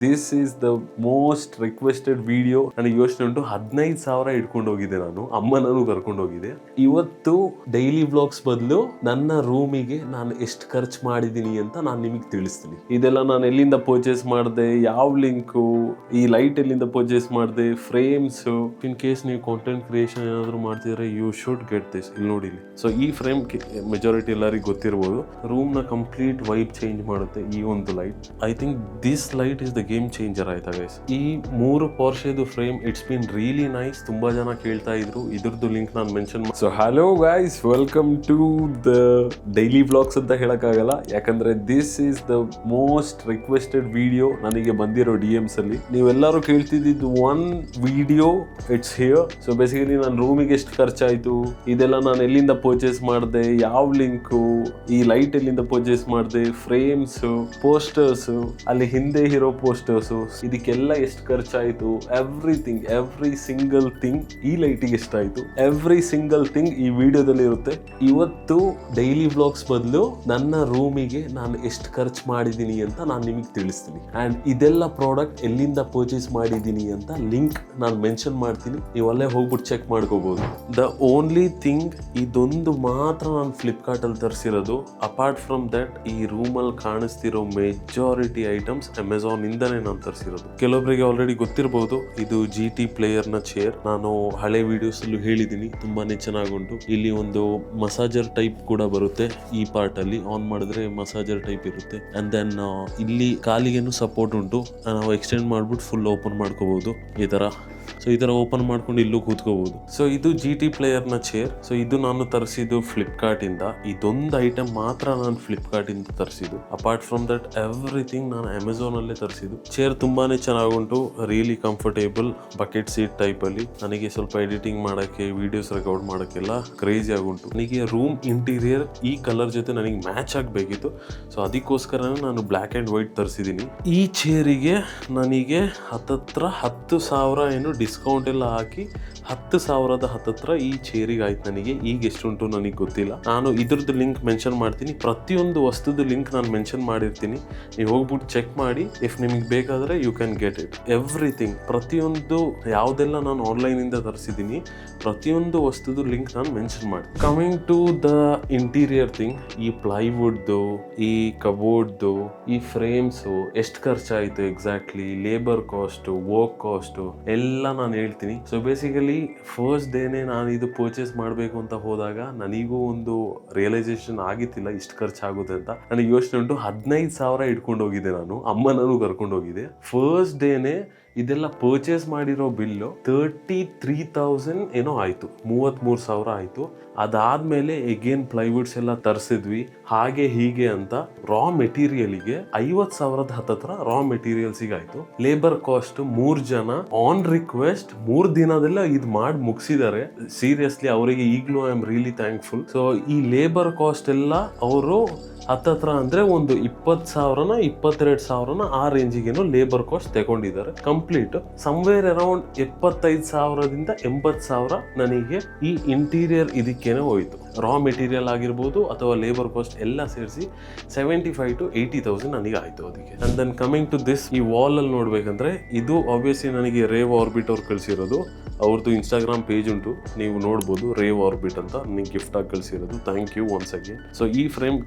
This is the most requested video. ನನಗೆ ಯೋಚನೆ ಉಂಟು, 15,000 ಇಟ್ಕೊಂಡು ಹೋಗಿದ್ದೆ ನಾನು, ಅಮ್ಮನೂ ಕರ್ಕೊಂಡು ಹೋಗಿದ್ದೆ. ಇವತ್ತು ಡೈಲಿ ವ್ಲಾಗ್ಸ್ ಬದಲು ನನ್ನ ರೂಮಿಗೆ ನಾನು ಎಷ್ಟು ಖರ್ಚು ಮಾಡಿದ್ದೀನಿ ಅಂತ ನಾನು ನಿಮಗೆ ತಿಳಿಸ್ತೀನಿ. ಇದೆಲ್ಲ ನಾನು ಎಲ್ಲಿಂದ ಪರ್ಚೇಸ್ ಮಾಡಿದೆ, ಯಾವ ಲಿಂಕು, ಈ ಲೈಟ್ ಎಲ್ಲಿಂದ ಪರ್ಚೇಸ್ ಮಾಡಿದೆ, ಫ್ರೇಮ್ಸ್. ಇನ್ ಕೇಸ್ ನೀವು ಕಾಂಟೆಂಟ್ ಕ್ರಿಯೇಷನ್ ಏನಾದರೂ ಮಾಡ್ತಿದ್ರೆ ಯು ಶುಡ್ ಗೆಟ್ ದಿಸ್. ಇಲ್ಲಿ ನೋಡಿ. ಸೊ ಈ ಫ್ರೇಮ್ ಮೆಜಾರಿಟಿ ಎಲ್ಲರಿಗೂ ಗೊತ್ತಿರ್ಬೋದು, ರೂಮ್ ನ ಕಂಪ್ಲೀಟ್ ವೈಬ್ ಚೇಂಜ್ ಮಾಡುತ್ತೆ ಈ ಒಂದು light. I think this light is the game changer ಆಯ್ತಾ ಗೈಸ್. ಈ 3 ಪೋರ್ಷೆದು frame it's been really nice. ತುಂಬಾ ಜನ ಕೇಳ್ತಾ ಇದ್ರು, ಇದ್ರದ್ದು ಲಿಂಕ್ ನಾನು ಮೆನ್ಷನ್ ಮಾಡಿ. So hello guys, welcome to the daily vlogs ಅಂತ ಹೇಳಕ್ಕಾಗಲ್ಲ, ಯಾಕಂದ್ರೆ this is the most requested video ನನಗೆ ಬಂದಿರೋ DMs ಅಲ್ಲಿ. ನೀವೆಲ್ಲರೂ ಕೇಳ್ತಿದ್ದು one video, it's here. So basically ನನ್ನ ರೂಮಿಗೆ ಎಷ್ಟು ಖರ್ಚಾಯ್ತು, ಇದೆಲ್ಲ ನಾನು ಎಲ್ಲಿಂದ ಪರ್ಚೇಸ್ ಮಾಡಿದೆ, ಯಾವ ಲಿಂಕು, ಈ ಲೈಟ್ ಎಲ್ಲಿಂದ ಪರ್ಚೇಸ್ ಮಾಡಿದೆ, ಫ್ರೇಮ್ಸ್, ಪೋಸ್ಟರ್ಸ್, ಅಲ್ಲಿ ಹಿಂದೆ ಇರೋ ಪೋಸ್ಟರ್ಸ್, ಇದಕ್ಕೆಲ್ಲ ಎಷ್ಟು ಖರ್ಚಾಯ್ತು, ಎವ್ರಿಥಿಂಗ್, ಎವ್ರಿ ಸಿಂಗಲ್ ಥಿಂಗ್. ಈ ಲೈಟಿಗೆ ಎಷ್ಟಾಯ್ತು, ಎವ್ರಿ ಸಿಂಗಲ್ ಥಿಂಗ್ ಈ ವಿಡಿಯೋದಲ್ಲಿ ಇರುತ್ತೆ. ಇವತ್ತು ಡೈಲಿ ವ್ಲಾಗ್ಸ್ ಬದಲು ನನ್ನ ರೂಮಿಗೆ ನಾನು ಎಷ್ಟು ಖರ್ಚು ಮಾಡಿದ್ದೀನಿ ಅಂತ ನಾನು ನಿಮಗೆ ತಿಳಿಸ್ತೀನಿ. ಅಂಡ್ ಇದೆಲ್ಲ ಪ್ರಾಡಕ್ಟ್ ಎಲ್ಲಿಂದ ಪರ್ಚೇಸ್ ಮಾಡಿದ್ದೀನಿ ಅಂತ ಲಿಂಕ್ ನಾನು ಮೆನ್ಷನ್ ಮಾಡ್ತೀನಿ, ನೀವು ಅಲ್ಲೇ ಹೋಗ್ಬಿಟ್ಟು ಚೆಕ್ ಮಾಡ್ಕೋಬಹುದು. ದ ಓನ್ಲಿ ಥಿಂಗ್, ಇದೊಂದು ಮಾತ್ರ ನಾನು ಫ್ಲಿಪ್ಕಾರ್ಟ್ ಅಲ್ಲಿ ತರಿಸಿರೋದು. ಅಪಾರ್ಟ್ ಫ್ರಮ್ ದಟ್, ಈ ರೂಮಲ್ಲಿ ಕಾಣಿಸ್ತಿರೋ ಮೆಜಾರಿಟಿ ಐಟಮ್ಸ್ ಅಮೆಝಾನ್ ಇಂದಾನೆ ನಾನು ತರಿಸಿರೋದು. ಕೆಲವೊಬ್ಬರಿಗೆ ಆಲ್ರೆಡಿ ಗೊತ್ತಿರಬಹುದು, ಇದು GT ಪ್ಲೇಯರ್ ನ ಚೇರ್. ನಾನು ಹಳೆ ವಿಡಿಯೋಸ್ ಅಲ್ಲೂ ಹೇಳಿದ್ದೀನಿ, ತುಂಬಾನೇ ಚೆನ್ನಾಗುಂಟು. ಇಲ್ಲಿ ಒಂದು ಮಸಾಜರ್ ಟೈಪ್ ಕೂಡ ಬರುತ್ತೆ, ಈ ಪಾರ್ಟ್ ಅಲ್ಲಿ ಆನ್ ಮಾಡಿದ್ರೆ ಮಸಾಜರ್ ಟೈಪ್ ಇರುತ್ತೆ. ಅಂಡ್ ದೆನ್ ಇಲ್ಲಿ ಕಾಲಿಗೇನು ಸಪೋರ್ಟ್ ಉಂಟು, ನಾವು ಎಕ್ಸ್ಟೆಂಡ್ ಮಾಡ್ಬಿಟ್ಟು ಫುಲ್ ಓಪನ್ ಮಾಡ್ಕೋಬಹುದು ಈ ತರ. ಸೊ ಈ ತರ ಓಪನ್ ಮಾಡ್ಕೊಂಡು ಇಲ್ಲೂ ಕೂತ್ಕೋಬಹುದು. ಸೊ ಇದು GT ಪ್ಲೇಯರ್ ನ ಚೇರ್. ಸೊ ಇದು ನಾನು ತರಿಸಿದ್ದು ಫ್ಲಿಪ್ಕಾರ್ಟ್ ಇಂದ. ಇದೊಂದು ಐಟಮ್ ಮಾತ್ರ ನಾನು ಫ್ಲಿಪ್ಕಾರ್ಟ್ ಇಂದ ತರಿಸಿದ್ದು. ಅಪಾರ್ಟ್ ಫ್ರಮ್ ದಟ್ ಎವ್ರಿಥಿಂಗ್ ನಾನು ಅಮೆಝಾನ್ ಅಲ್ಲೇ ತರಿಸಿದ್ದು. ಚೇರ್ ತುಂಬಾನೇ ಚೆನ್ನಾಗುಂಟು, really comfortable, bucket seat type ಅಲ್ಲಿ. ನನಗೆ ಸ್ವಲ್ಪ ಎಡಿಟಿಂಗ್ ಮಾಡಕ್ಕೆ, ವಿಡಿಯೋಸ್ ರೆಕಾರ್ಡ್ ಮಾಡಕ್ಕೆಲ್ಲ ಕ್ರೇಜಿ ಆಗುಂಟು. ನನಗೆ ರೂಮ್ ಇಂಟೀರಿಯರ್ ಈ ಕಲರ್ ಜೊತೆ ನನಗೆ ಮ್ಯಾಚ್ ಆಗಬೇಕಿತ್ತು. ಸೊ ಅದಕ್ಕೋಸ್ಕರ ನಾನು ಬ್ಲ್ಯಾಕ್ ಅಂಡ್ ವೈಟ್ ತರಿಸಿದ್ದೀನಿ. ಈ ಚೇರಿಗೆ ನನಗೆ ಹತ್ತತ್ರ 10,000 ಏನು ಡಿಸ್ಕೌಂಟ್ ಎಲ್ಲ ಹಾಕಿ 10,000 ಹತ್ತತ್ರ ಈ ಚೇರಿಗೆ ಆಯ್ತು ನನಗೆ. ಈಗ ಎಷ್ಟುಂಟು ನನಗೆ ಗೊತ್ತಿಲ್ಲ. ನಾನು ಇದ್ರದ್ದು ಲಿಂಕ್ ಮೆನ್ಷನ್ ಮಾಡ್ತೀನಿ, ಪ್ರತಿಯೊಂದು ವಸ್ತುದು ಲಿಂಕ್ ನಾನು ಮೆನ್ಷನ್ ಮಾಡಿರ್ತೀನಿ. ನೀವು ಹೋಗ್ಬಿಟ್ಟು ಚೆಕ್ ಮಾಡಿ, ಇಫ್ ನಿಮಗೆ ಬೇಕಾದರೆ you can get it. Everything, ಪ್ರತಿಯೊಂದು ಯಾವುದೆಲ್ಲ ನಾನು ಆನ್ಲೈನ್ ಇಂದ ತರಿಸಿದ್ದೀನಿ, ಪ್ರತಿಯೊಂದು ವಸ್ತುದು ಲಿಂಕ್ ನಾನು ಮೆನ್ಷನ್ ಮಾಡಿ. Coming to the interior thing, ಈ ಪ್ಲೈವುಡ್ದು, ಈ ಕಬೋರ್ಡ್ದು, ಈ ಫ್ರೇಮ್ಸು ಎಷ್ಟು ಖರ್ಚಾಯಿತು exactly, labour cost, work cost ಎಲ್ಲ ನಾನು ಹೇಳ್ತೀನಿ. ಸೊ ಬೇಸಿಕಲಿ ಫಸ್ಟ್ ಡೇನೆ ನಾನು ಇದು ಪರ್ಚೇಸ್ ಮಾಡಬೇಕು ಅಂತ ಹೋದಾಗ ನನಗೂ ಒಂದು ರಿಯಲೈಸೇಷನ್ ಆಗಿತ್ತಿಲ್ಲ ಇಷ್ಟು ಖರ್ಚಾಗುತ್ತೆ ಅಂತ. ನನಗೆ ಯೋಚನೆ ಉಂಟು, 15,000 ಇಟ್ಕೊಂಡು ಹೋಗಿದ್ದೆ ನಾನು, ಅಮ್ಮನೂ ಕರ್ಕೊಂಡು ಹೋಗಿದ್ದೆ. ಫಸ್ಟ್ ಡೇನೆ ಇದೆಲ್ಲ ಪರ್ಚೇಸ್ ಮಾಡಿರೋ ಬಿಲ್ಲು 33,000 ಏನೋ ಆಯ್ತು, 33,000 ಆಯ್ತು. ಅದಾದ್ಮೇಲೆ ಎಗೇನ್ ಪ್ಲೈವುಡ್ಸ್ ಎಲ್ಲ ತರಿಸಿದ್ವಿ, ಹಾಗೆ ಹೀಗೆ ಅಂತ ರಾ ಮೆಟೀರಿಯಲ್ಗೆ 50,000 ಹತ್ತತ್ರ ರಾ ಮೆಟೀರಿಯಲ್ಸಿಗೆ ಆಯ್ತು. ಲೇಬರ್ ಕಾಸ್ಟ್ 3 ಜನ ಆನ್ ರಿಕ್ವೆಸ್ಟ್ 3 ದಿನದಲ್ಲ ಇದು ಮಾಡಿ ಮುಗಿಸಿದ್ದಾರೆ. ಸೀರಿಯಸ್ಲಿ ಅವರಿಗೆ ಈಗಲೂ I am really thankful. So ಈ ಲೇಬರ್ ಕಾಸ್ಟ್ ಎಲ್ಲ ಅವರು ಹತ್ತತ್ರ ಅಂದ್ರೆ ಒಂದು 20,000 22,000 ಆ ರೇಂಜಿಗೇನೋ ಲೇಬರ್ ಕಾಸ್ಟ್ ತಗೊಂಡಿದ್ದಾರೆ. ಕಂಪ್ಲೀಟ್ ಸಮ್ವೇರ್ ಅರೌಂಡ್ 75,000ದಿಂದ 80,000 ನನಗೆ ಈ ಇಂಟೀರಿಯರ್ ಇದಕ್ಕೇನೆ ಹೋಯ್ತು. ರಾ ಮೆಟೀರಿಯಲ್ ಆಗಿರ್ಬೋದು ಅಥವಾ ಲೇಬರ್ ಕಾಸ್ಟ್ ಎಲ್ಲ ಸೇರಿಸಿ 75,000 to 80,000 ನನಗೆ ಆಯ್ತು ಅದಕ್ಕೆ. And then coming to this, ಈ ವಾಲ್ ಅಲ್ಲಿ ನೋಡ್ಬೇಕಂದ್ರೆ ಇದು ಆಬ್ವಿಯಸ್ಲಿ ನನಗೆ ರೇವ್ ಆರ್ಬಿಟ್ ಅವ್ರು ಕಳಿಸಿರೋದು. ಅವ್ರದ್ದು ಇನ್ಸ್ಟಾಗ್ರಾಮ್ ಪೇಜ್ ಉಂಟು, ನೀವು ನೋಡ್ಬೋದು, ರೇವ್ ಆರ್ಬಿಟ್ ಅಂತ ನನಗೆ ಗಿಫ್ಟ್ ಆಗಿ ಕಳಿಸಿರೋದು. Thank you once again. So ಈ ಫ್ರೇಮ್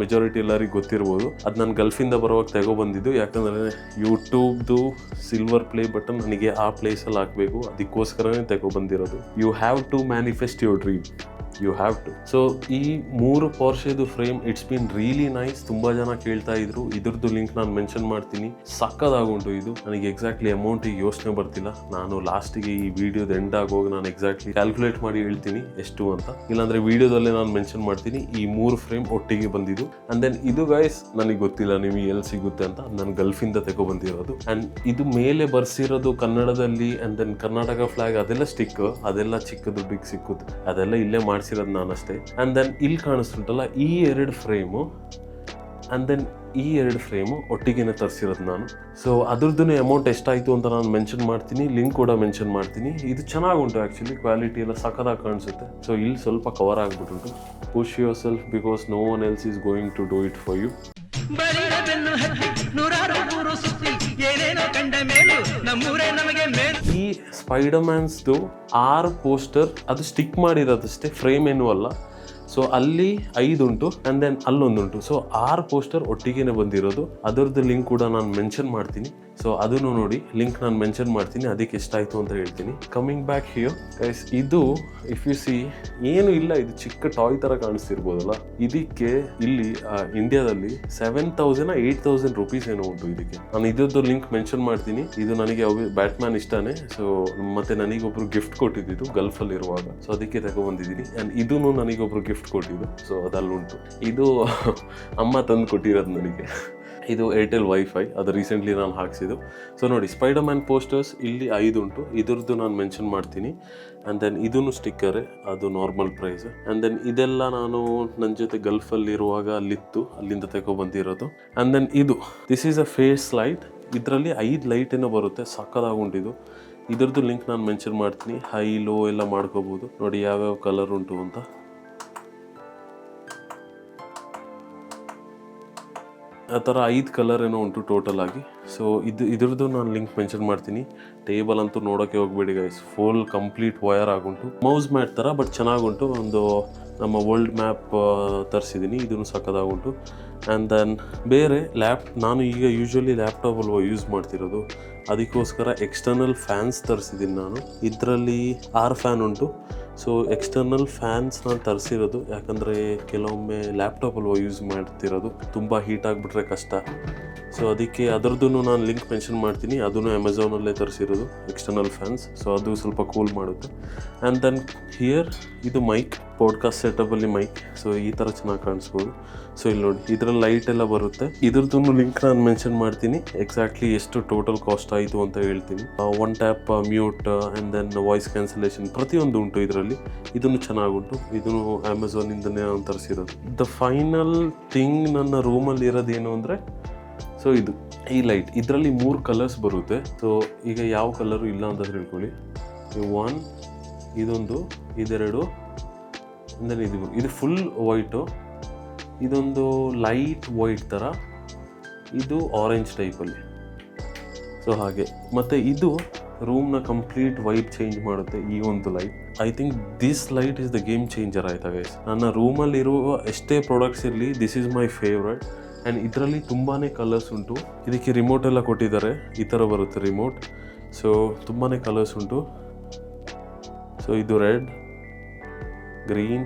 ಮೆಜಾರಿಟಿ ಎಲ್ಲರಿಗೂ ಗೊತ್ತಿರ್ಬೋದು, ಅದು ನಾನು ಗಲ್ಫಿಂದ ಬರುವಾಗ ತಗೊಬಂದಿದ್ದು. ಯಾಕಂದರೆ ಯೂಟ್ಯೂಬ್ದು ಸಿಲ್ವರ್ ಪ್ಲೇ ಬಟನ್ ನನಗೆ ಆ ಪ್ಲೇಸಲ್ಲಿ ಹಾಕಬೇಕು, ಅದಕ್ಕೋಸ್ಕರನೇ ತಗೊಬಂದಿರೋದು. You have to manifest your dream, you have to. So ಈ 3 ಪೋರ್ಷೆದು frame it's been really nice. ತುಂಬಾ ಜನ ಕೇಳ್ತಾ ಇದ್ರು, ಇದ್ರದ್ದು ಲಿಂಕ್ ನಾನು ಮೆನ್ಷನ್ ಮಾಡ್ತೀನಿ. ಸಕ್ಕದಾಗುಂಟು ಇದು. ನನಗೆ ಎಕ್ಸಾಕ್ಟ್ಲಿ ಅಮೌಂಟ್ ಈಗ ಯೋಚನೆ ಬರ್ತಿಲ್ಲ, ನಾನು ಲಾಸ್ಟಿಗೆ ಈ ವಿಡಿಯೋದ ಎಂಡ್ ಆಗೋಗಿ ನಾನು ಎಕ್ಸಾಕ್ಟ್ಲಿ ಕ್ಯಾಲ್ಕುಲೇಟ್ ಮಾಡಿ ಹೇಳ್ತೀನಿ ಎಷ್ಟು ಅಂತ. ಇಲ್ಲಾಂದ್ರೆ ವಿಡಿಯೋದಲ್ಲೇ ನಾನು ಮೆನ್ಷನ್ ಮಾಡ್ತೀನಿ. ಈ 3 ಫ್ರೇಮ್ ಒಟ್ಟಿಗೆ ಬಂದಿದ್ದು. ಅಂಡ್ ದೆನ್ ಇದು ಗೈಸ್ ನನಗೆ ಗೊತ್ತಿಲ್ಲ ನಿಮಗೆ ಎಲ್ಲಿ ಸಿಗುತ್ತೆ ಅಂತ, ನಾನು ಗಲ್ಫಿಂದ ತಗೊಬಂದಿರೋದು. ಅಂಡ್ ಇದು ಮೇಲೆ ಬರ್ಸಿರೋದು ಕನ್ನಡದಲ್ಲಿ. ಅಂಡ್ ದೆನ್ ಕರ್ನಾಟಕ ಫ್ಲಾಗ್ ಅದೆಲ್ಲ ಸ್ಟಿಕ್, ಅದೆಲ್ಲ ಚಿಕ್ಕ ದುಡ್ಡಿಗೆ ಸಿಕ್ಕುತ್ತೆ, ಅದೆಲ್ಲ ಇಲ್ಲೇ ಮಾಡಿಸಿರೋದು ನಾನಷ್ಟೇ. ಅಂಡ್ ದೆನ್ ಇಲ್ಲಿ ಕಾಣಿಸ್ತುಂಟಲ್ಲ ಈ 2 ಫ್ರೇಮು, ಅಂಡ್ ದೆನ್ ಈ 2 ಫ್ರೇಮು ಒಟ್ಟಿಗೆನೆ ತರಿಸಿರೋದು ನಾನು. ಸೊ ಅದ್ರದ್ದು ಅಮೌಂಟ್ ಎಷ್ಟಾಯಿತು ಅಂತ ನಾನು ಮೆನ್ಷನ್ ಮಾಡ್ತೀನಿ, ಲಿಂಕ್ ಕೂಡ ಮೆನ್ಷನ್ ಮಾಡ್ತೀನಿ. ಇದು ಚೆನ್ನಾಗುಂಟು ಆ್ಯಕ್ಚುಲಿ, ಕ್ವಾಲಿಟಿ ಎಲ್ಲ ಸಕ್ಕದಾಗಿ ಕಾಣಿಸುತ್ತೆ. ಸೊ ಇಲ್ಲಿ ಸ್ವಲ್ಪ ಕವರ್ ಆಗಿಬಿಟ್ಟುಂಟು. Push yourself because no one else is going to do it for you. ಈ ಸ್ಪೈಡರ್ ಮ್ಯಾನ್ಸ್ದು 6 ಪೋಸ್ಟರ್ ಅದು ಸ್ಟಿಕ್ ಮಾಡಿರೋದಷ್ಟೇ, ಫ್ರೇಮ್ ಏನೂ ಅಲ್ಲ. ಸೊ ಅಲ್ಲಿ 5 ಉಂಟು ಆ್ಯಂಡ್ ದೆನ್ ಅಲ್ಲೊಂದುಂಟು. ಸೊ 6 ಪೋಸ್ಟರ್ ಒಟ್ಟಿಗೆ ಬಂದಿರೋದು. ಅದರದ್ದು ಲಿಂಕ್ ಕೂಡ ನಾನು ಮೆನ್ಷನ್ ಮಾಡ್ತೀನಿ. ಸೊ ಅದನ್ನು ನೋಡಿ, ಲಿಂಕ್ ನಾನು ಮೆನ್ಷನ್ ಮಾಡ್ತೀನಿ, ಅದಕ್ಕೆ ಎಷ್ಟಾಯಿತು ಅಂತ ಹೇಳ್ತೀನಿ. ಕಮಿಂಗ್ ಬ್ಯಾಕ್ ಹಿಯರ್ ಗೈಸ್, ಇದು ಇಫ್ ಯು ಸಿ ಏನು ಇಲ್ಲ, ಇದು ಚಿಕ್ಕ ಟಾಯ್ ಥರ ಕಾಣಿಸ್ತಿರ್ಬೋದಲ್ಲ. ಇದಕ್ಕೆ ಇಲ್ಲಿ ಇಂಡಿಯಾದಲ್ಲಿ 7,000 8,000 ರುಪೀಸ್ ಏನೋ ಉಂಟು ಇದಕ್ಕೆ. ನಾನು ಇದರದ್ದು ಲಿಂಕ್ ಮೆನ್ಷನ್ ಮಾಡ್ತೀನಿ. ಇದು ನನಗೆ ಬ್ಯಾಟ್ಮ್ಯಾನ್ ಇಷ್ಟನೇ. ಸೊ ಮತ್ತೆ ನನಗೊಬ್ರು ಗಿಫ್ಟ್ ಕೊಟ್ಟಿದ್ದು ಗಲ್ಫಲ್ಲಿ ಇರುವಾಗ, ಸೊ ಅದಕ್ಕೆ ತಗೊಬಂದಿದ್ದೀನಿ. ಆ್ಯಂಡ್ ಇದೂ ನನಗೊಬ್ರು ಗಿಫ್ಟ್ ಕೊಟ್ಟಿದ್ದು, ಸೊ ಅದಲ್ಲುಂಟು. ಇದು ಅಮ್ಮ ತಂದು ಕೊಟ್ಟಿರೋದು ನನಗೆ. ಇದು ಏರ್ಟೆಲ್ ವೈಫೈ, ಅದು ರೀಸೆಂಟ್ಲಿ ನಾನು ಹಾಕ್ಸಿದ್ದು. ಸೊ ನೋಡಿ, ಸ್ಪೈಡರ್ ಮ್ಯಾನ್ ಪೋಸ್ಟರ್ಸ್ ಇಲ್ಲಿ 5 ಉಂಟು. ಇದ್ರದ್ದು ನಾನು ಮೆನ್ಷನ್ ಮಾಡ್ತೀನಿ. ಆ್ಯಂಡ್ ದೆನ್ ಇದೂ ಸ್ಟಿಕ್ಕರೇ, ಅದು ನಾರ್ಮಲ್ ಪ್ರೈಸ್. ಆ್ಯಂಡ್ ದೆನ್ ಇದೆಲ್ಲ ನಾನು ನನ್ನ ಜೊತೆ ಗಲ್ಫಲ್ಲಿರುವಾಗ ಅಲ್ಲಿತ್ತು, ಅಲ್ಲಿಂದ ತಗೊಬಂದಿರೋದು. And then this is a face light. ಇದರಲ್ಲಿ 5 ಲೈಟ್ ಏನೋ ಬರುತ್ತೆ, ಸಕ್ಕದಾಗುಂಟಿದು. ಇದ್ರದ್ದು ಲಿಂಕ್ ನಾನು ಮೆನ್ಷನ್ ಮಾಡ್ತೀನಿ. ಹೈ ಲೋ ಎಲ್ಲ ಮಾಡ್ಕೋಬೋದು. ನೋಡಿ ಯಾವ್ಯಾವ ಕಲರ್ ಉಂಟು ಅಂತ. ಆ ಥರ 5 ಕಲರ್ ಏನೋ ಉಂಟು ಟೋಟಲ್ ಆಗಿ. ಸೊ ಇದ್ರದ್ದು ನಾನು ಲಿಂಕ್ ಮೆನ್ಷನ್ ಮಾಡ್ತೀನಿ. ಟೇಬಲ್ ಅಂತೂ ನೋಡೋಕ್ಕೆ ಹೋಗ್ಬೇಡಿ ಗೈಸ್, ಫುಲ್ ಕಂಪ್ಲೀಟ್ ವಯರ್ ಆಗುಂಟು. ಮೌಸ್ ಮ್ಯಾಟ್ ಥರ, ಬಟ್ ಚೆನ್ನಾಗುಂಟು. ಒಂದು ನಮ್ಮ ವರ್ಲ್ಡ್ ಮ್ಯಾಪ್ ತರಿಸಿದ್ದೀನಿ, ಇದನ್ನು ಸಕ್ಕದಾಗುಂಟು. ಆ್ಯಂಡ್ ದೆನ್ ಬೇರೆ ನಾನು ಈಗ ಯೂಶ್ವಲಿ ಲ್ಯಾಪ್ಟಾಪಲ್ಲಿ ಯೂಸ್ ಮಾಡ್ತಿರೋದು, ಅದಕ್ಕೋಸ್ಕರ ಎಕ್ಸ್ಟರ್ನಲ್ ಫ್ಯಾನ್ಸ್ ತರಿಸಿದ್ದೀನಿ ನಾನು. ಇದರಲ್ಲಿ 6 ಫ್ಯಾನ್ ಉಂಟು. ಸೊ ಎಕ್ಸ್ಟರ್ನಲ್ ಫ್ಯಾನ್ಸ್ ನಾನು ತರಿಸಿರೋದು, ಯಾಕಂದರೆ ಕೆಲವೊಮ್ಮೆ ಲ್ಯಾಪ್ಟಾಪಲ್ಲಿ ಯೂಸ್ ಮಾಡ್ತಿರೋದು, ತುಂಬ ಹೀಟ್ ಆಗಿಬಿಟ್ರೆ ಕಷ್ಟ. ಸೊ ಅದಕ್ಕೆ ಅದರದ್ದು ನಾನು ಲಿಂಕ್ ಮೆನ್ಷನ್ ಮಾಡ್ತೀನಿ. ಅದನ್ನು ಅಮೆಝಾನಲ್ಲೇ ತರಿಸಿರೋದು ಎಕ್ಸ್ಟರ್ನಲ್ ಫ್ಯಾನ್ಸ್. ಸೊ ಅದು ಸ್ವಲ್ಪ ಕೂಲ್ ಮಾಡುತ್ತೆ. ಆ್ಯಂಡ್ ದೆನ್ ಹಿಯರ್ ಇದು ಮೈಕ್, ಪಾಡ್ಕಾಸ್ಟ್ ಸೆಟಪಲ್ಲಿ ಮೈಕ್. ಸೊ ಈ ಥರ ಚೆನ್ನಾಗಿ ಕಾಣಿಸ್ಬೋದು. ಸೊ ಇಲ್ಲಿ ನೋಡಿ, ಇದರಲ್ಲಿ ಲೈಟ್ ಎಲ್ಲ ಬರುತ್ತೆ. ಇದ್ರದ್ದು ಲಿಂಕ್ ನಾನು ಮೆನ್ಷನ್ ಮಾಡ್ತೀನಿ. ಎಕ್ಸಾಕ್ಟ್ಲಿ ಎಷ್ಟು ಟೋಟಲ್ ಕಾಸ್ಟ್ ಆಯಿತು ಅಂತ ಹೇಳ್ತೀನಿ. 1 tap mute and then voice cancellation ಪ್ರತಿಯೊಂದು ಉಂಟು ಇದರಲ್ಲಿ. ಇದನ್ನು ಚೆನ್ನಾಗುಂಟು. ಇದನ್ನು ಅಮೆಝಾನಿಂದನೇ ನಾನು ತರಿಸಿರೋದು. ದ ಫೈನಲ್ ಥಿಂಗ್ ನನ್ನ ರೂಮಲ್ಲಿ ಇರೋದೇನು ಅಂದರೆ, ಸೊ ಈ ಲೈಟ್. ಇದರಲ್ಲಿ 3 ಕಲರ್ಸ್ ಬರುತ್ತೆ. ಸೊ ಈಗ ಯಾವ ಕಲರು ಇಲ್ಲ ಅಂತ ತಿಳ್ಕೊಳ್ಳಿ. 1, ಇದೊಂದು, ಇದೆರಡು, ಅಂದರೆ ಇದು ಫುಲ್ ವೈಟು, ಇದೊಂದು ಲೈಟ್ ವೈಟ್ ಥರ, ಇದು ಆರೆಂಜ್ ಟೈಪಲ್ಲಿ. ಸೊ ಹಾಗೆ. ಮತ್ತು ಇದು ರೂಮ್ನ ಕಂಪ್ಲೀಟ್ ವೈಬ್ ಚೇಂಜ್ ಮಾಡುತ್ತೆ, ಈ ಒಂದು light. I think this light is the game changer ಆಯ್ತಾ ಗೈಸ್. ನನ್ನ ರೂಮಲ್ಲಿರುವ ಎಷ್ಟೇ ಪ್ರಾಡಕ್ಟ್ಸ್ ಇರಲಿ, this is my favourite. And ಇದರಲ್ಲಿ ತುಂಬಾ ಕಲರ್ಸ್ ಉಂಟು. ಇದಕ್ಕೆ ರಿಮೋಟ್ ಎಲ್ಲ ಕೊಟ್ಟಿದ್ದಾರೆ, ಈ ಥರ ಬರುತ್ತೆ ರಿಮೋಟ್. ಸೊ ತುಂಬಾ ಕಲರ್ಸ್ ಉಂಟು. ಸೊ ಇದು ರೆಡ್, ಗ್ರೀನ್,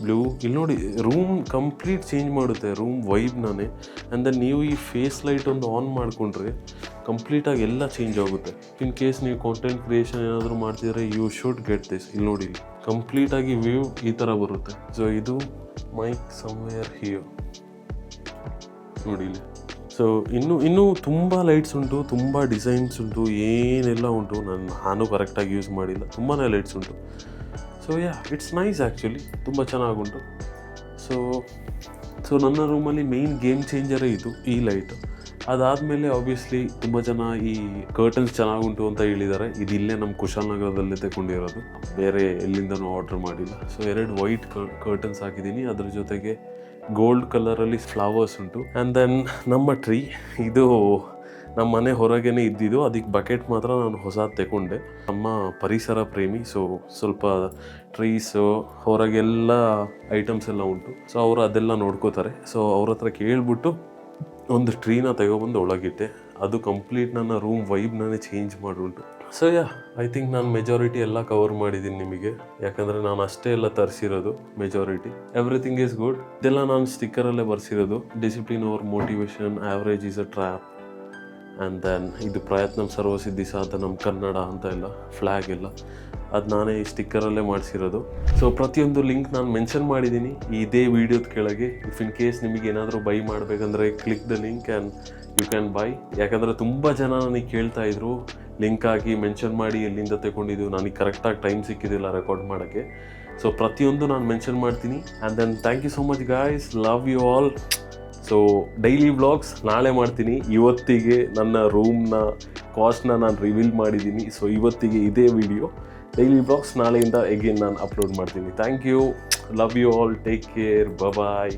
ಬ್ಲೂ. ಇಲ್ಲಿ ನೋಡಿ, ರೂಮ್ ಕಂಪ್ಲೀಟ್ ಚೇಂಜ್ ಮಾಡುತ್ತೆ, ರೂಮ್ ವೈಬ್ನೇ. ಆ್ಯಂಡ್ ದೆನ್ ನೀವು ಈ ಫೇಸ್ ಲೈಟ್ ಒಂದು ಆನ್ ಮಾಡಿಕೊಂಡ್ರೆ ಕಂಪ್ಲೀಟಾಗಿ ಎಲ್ಲ ಚೇಂಜ್ ಆಗುತ್ತೆ. ಇನ್ ಕೇಸ್ ನೀವು ಕಾಂಟೆಂಟ್ ಕ್ರಿಯೇಷನ್ ಏನಾದರೂ ಮಾಡ್ತಿದ್ರೆ, ಯು ಶುಡ್ ಗೆಟ್ ದಿಸ್. ಇಲ್ಲಿ ನೋಡಿ, ಕಂಪ್ಲೀಟಾಗಿ ವ್ಯೂ ಈ ಥರ ಬರುತ್ತೆ. ಸೊ ಇದು ಮೈಕ್ ಸಮ್ವೇರ್ ಹಿಯರ್ ನೋಡಿ ಇಲ್ಲಿ. ಸೊ ಇನ್ನೂ ತುಂಬ ಲೈಟ್ಸ್ ಉಂಟು, ತುಂಬ ಡಿಸೈನ್ಸ್ ಉಂಟು, ಏನೆಲ್ಲ ಉಂಟು. ನಾನು ಕರೆಕ್ಟಾಗಿ ಯೂಸ್ ಮಾಡಿಲ್ಲ, ತುಂಬಾ ಲೈಟ್ಸ್ ಉಂಟು. ಸೊ ಇಟ್ಸ್ ನೈಸ್ ಆ್ಯಕ್ಚುಲಿ, ತುಂಬ ಚೆನ್ನಾಗುಂಟು. ಸೊ ನನ್ನ ರೂಮಲ್ಲಿ ಮೇಯ್ನ್ ಗೇಮ್ ಚೇಂಜರೇ ಇದು, ಈ ಲೈಟು. ಅದಾದಮೇಲೆ ಆಬ್ವಿಯಸ್ಲಿ ತುಂಬ ಜನ ಈ ಕರ್ಟನ್ಸ್ ಚೆನ್ನಾಗುಂಟು ಅಂತ ಹೇಳಿದ್ದಾರೆ. ಇದಿಲ್ಲೇ ನಮ್ಮ ಕುಶಾಲನಗರದಲ್ಲೇ ತಗೊಂಡಿರೋದು, ಬೇರೆ ಎಲ್ಲಿಂದನೂ ಆರ್ಡ್ರ್ ಮಾಡಿಲ್ಲ. ಸೊ 2 ವೈಟ್ ಕರ್ಟನ್ಸ್ ಹಾಕಿದ್ದೀನಿ, ಅದ್ರ ಜೊತೆಗೆ ಗೋಲ್ಡ್ ಕಲರಲ್ಲಿ ಫ್ಲವರ್ಸ್ ಉಂಟು. ಆ್ಯಂಡ್ ದೆನ್ ನಮ್ಮ ಟ್ರೀ, ಇದು ನಮ್ಮ ಮನೆ ಹೊರಗೇನೆ ಇದ್ದಿದ್ದು. ಅದಕ್ಕೆ ಬಕೆಟ್ ಮಾತ್ರ ನಾನು ಹೊಸದು ತಗೊಂಡೆ. ನಮ್ಮ ಪರಿಸರ ಪ್ರೇಮಿ, ಸೊ ಸ್ವಲ್ಪ ಟ್ರೀಸು ಹೊರಗೆಲ್ಲ ಐಟಮ್ಸ್ ಎಲ್ಲ ಉಂಟು. ಸೊ ಅವರು ಅದೆಲ್ಲ ನೋಡ್ಕೋತಾರೆ. ಸೊ ಅವ್ರ ಹತ್ರ ಕೇಳ್ಬಿಟ್ಟು ಒಂದು ಟ್ರೀನ ತಗೊಬಂದು ಒಳಗಿಟ್ಟೆ. ಅದು ಕಂಪ್ಲೀಟ್ ನನ್ನ ರೂಮ್ ವೈಬ್ನೇ ಚೇಂಜ್ ಮಾಡುಂಟು. ಸೊ ಐ ಥಿಂಕ್ ನಾನು ಮೆಜಾರಿಟಿ ಎಲ್ಲ ಕವರ್ ಮಾಡಿದ್ದೀನಿ ನಿಮಗೆ, ಯಾಕಂದರೆ ನಾನು ಅಷ್ಟೇ ಎಲ್ಲ ತರಿಸಿರೋದು ಮೆಜಾರಿಟಿ. Everything is good. ಇದೆಲ್ಲ ನಾನು ಸ್ಟಿಕ್ಕರಲ್ಲೇ ಬರ್ಸಿರೋದು. Discipline over motivation, average is a trap. And then ಇದು ಪ್ರಯತ್ನ ಸರ್ವಸಿದ್ಧಿ ಸಾಧನ ಕನ್ನಡ ಅಂತ ಎಲ್ಲ ಫ್ಲ್ಯಾಗ್ ಎಲ್ಲ ಅದು ನಾನೇ ಈ ಸ್ಟಿಕ್ಕರಲ್ಲೇ ಮಾಡಿಸಿರೋದು. ಸೊ ಪ್ರತಿಯೊಂದು ಲಿಂಕ್ ನಾನು ಮೆನ್ಷನ್ ಮಾಡಿದ್ದೀನಿ ಇದೇ ವಿಡಿಯೋದ ಕೆಳಗೆ. ಇಫ್ ಇನ್ ಕೇಸ್ ನಿಮಗೆ ಏನಾದರೂ ಬೈ ಮಾಡಬೇಕಂದ್ರೆ click the link and you can buy. ಯಾಕಂದರೆ ತುಂಬ ಜನ ನನಗೆ ಕೇಳ್ತಾ ಇದ್ರು, ಲಿಂಕ್ ಹಾಕಿ ಮೆನ್ಷನ್ ಮಾಡಿ ಎಲ್ಲಿಂದ ತಗೊಂಡಿದ್ದು. ನನಗೆ ಕರೆಕ್ಟಾಗಿ ಟೈಮ್ ಸಿಕ್ಕಿದ್ದಿಲ್ಲ ರೆಕಾರ್ಡ್ ಮಾಡೋಕ್ಕೆ. ಸೊ ಪ್ರತಿಯೊಂದು ನಾನು ಮೆನ್ಷನ್ ಮಾಡ್ತೀನಿ. And then thank you so much guys, love you all. So daily vlogs ನಾಳೆ ಮಾಡ್ತೀನಿ. ಇವತ್ತಿಗೆ ನನ್ನ ರೂಮ್ನ ಕಾಸ್ಟ್ನ ನಾನು ರಿವೀಲ್ ಮಾಡಿದ್ದೀನಿ. ಸೊ ಇವತ್ತಿಗೆ ಇದೇ ವಿಡಿಯೋ. ಡೈಲಿ ವ್ಲಾಗ್ಸ್ ನಾಳೆಯಿಂದ ಎಗೇನ್ ನಾನು ಅಪ್ಲೋಡ್ ಮಾಡ್ತೀನಿ. Thank you, love you all, take care, bye.